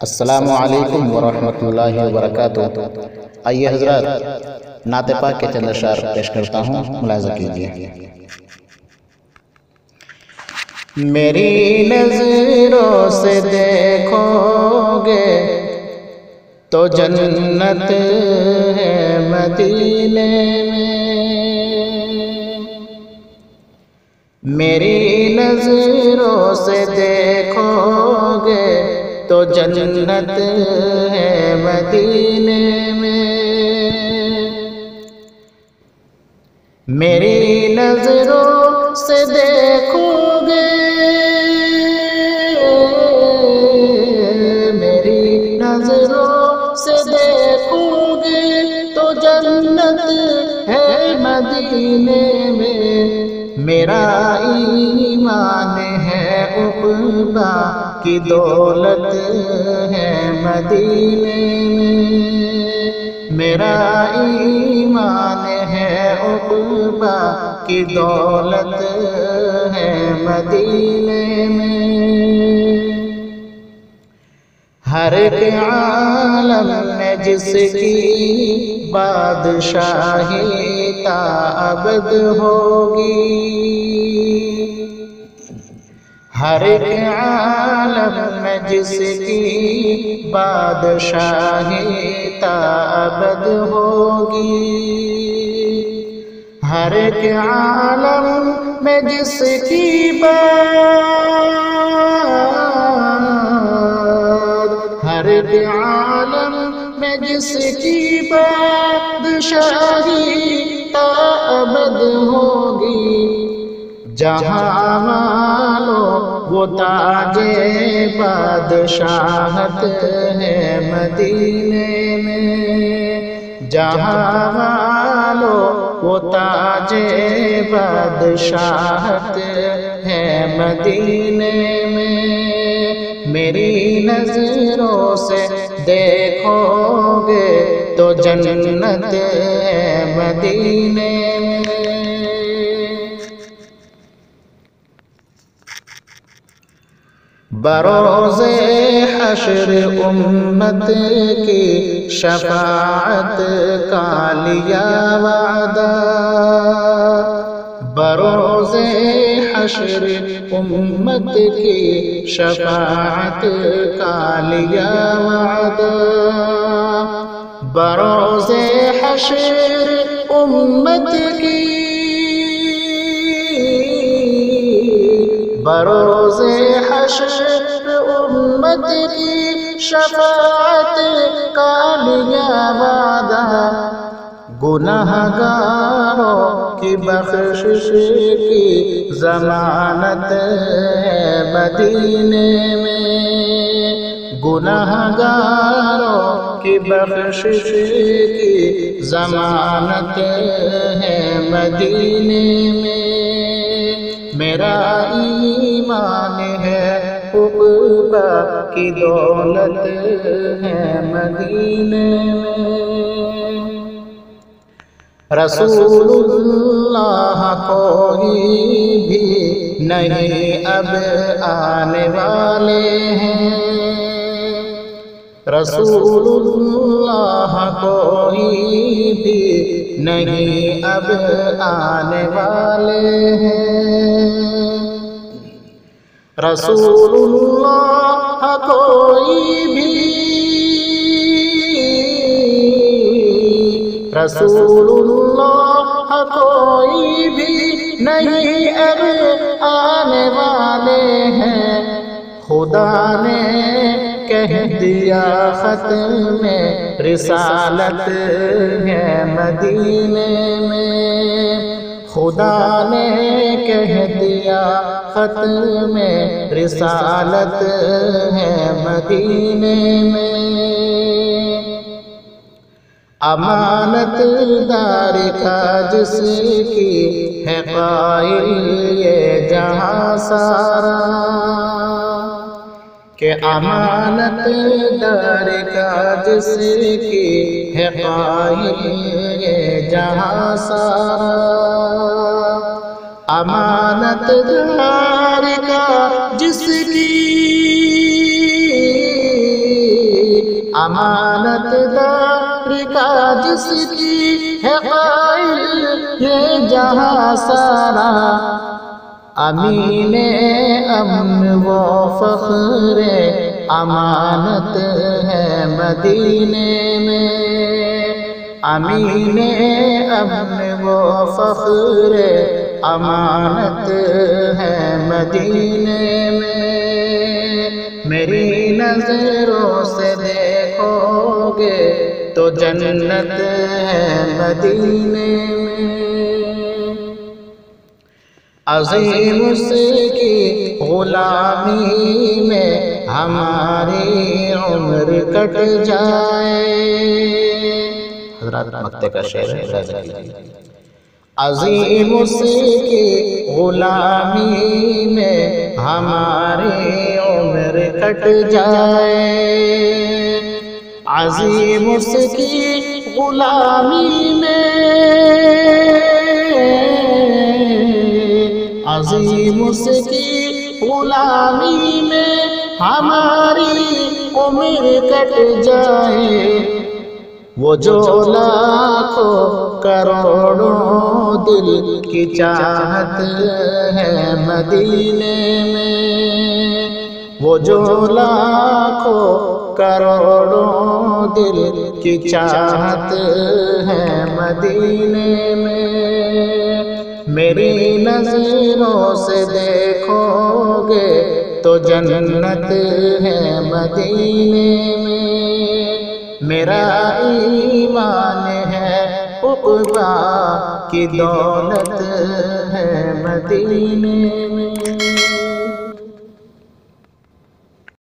السلام علیکم ورحمۃ اللہ وبرکاتہ۔ آئیے حضرات نعت پاک کے چند اشعار پیش کرتا ہوں، ملاحظہ کیجیے۔ میری نظروں سے دیکھو گے تو جنت ہے مدینے میں، میری نظروں سے دیکھو گے تو جنت ہے مدینے میں، میری نظروں سے دیکھو گے، میری نظروں سے دیکھو گے تو جنت ہے مدینے میں، میرا ایمان ہے عقبہ کی دولت ہے مدینے میں، میرا ایمان ہے عقبہ کی دولت ہے مدینے میں، ہر ایک عالم میں جس کی بادشاہی تا ابد ہوگی، ہر ایک عالم میں جس کی بادشاہی تا ابد ہوگی، ہر ایک عالم میں جس کی ہر ایک عالم میں جس کی بادشاہی تا ابد ہوگی، جہاں مالو وہ تاج بادشاہت ہے مدینے میں، جہاں مالو وہ تاج بادشاہت ہے مدینے میں، میری نظروں سے دیکھو گے تو جنت ہے مدینے میں، بروز حشر امت کی شفاعت کا لیا وعدہ، بروز حشر امت کی شفاعت کا لیا وعدہ، بروز حشر امت کی، بروز حشر امت کی شفاعت کا لیا وعدہ، گناہگاروں کی بخشش کی ضمانت ہے مدینے میں، گناہگاروں کی بخشش کی ضمانت ہے مدینے میں، میرا ایمان ہے عقبہ کی دولت ہے مدینے میں، رسول اللہ کوئی بھی نہیں اب آنے والے ہیں، رسول اللہ کوئی بھی نہیں اب آنے والے ہیں، رسول اللہ کوئی بھی، رسول اللہ کوئی بھی نہیں اب آنے والے ہیں، خدا نے کہہ دیا ختم رسالت ہے مدینے میں، خدا نے کہہ دیا ختم رسالت ہے مدینے میں، امانت دار کا جس کی ہے قائل یہ جہاں سارا، کہ امانت دار کا جس کی ہے قائل یہ جہاں سارا، امانت دار کا جس کی امانت دار کا جس کی ہے قائل یہ جہاں سارا، امین امن و فخر امانت ہے مدینے میں، امین امن و فخر امانت ہے مدینے میں، میری نظروں سے دیکھو گے تو جنت ہے مدینے میں، عظیم اس کی غلامی میں ہماری عمر کٹ جائے، حضرات مقطع کا شعر ہے، عظیم اس کی غلامی میں ہماری عمر کٹ جائے، عظیم اس کی غلامی میں، عظیم اس کی غلامی میں ہماری عمر کٹ جائے، وہ جو لاکھوں کروڑوں دل کی چاہت ہے مدینے میں، وہ جو لاکھوں کروڑوں دل کی چاہت ہے مدینے میں، میری نظروں سے دیکھو گے تو جنت ہے مدینے میں، میرا ایمان ہے عقبیٰ کی دولت ہے مدینے میں۔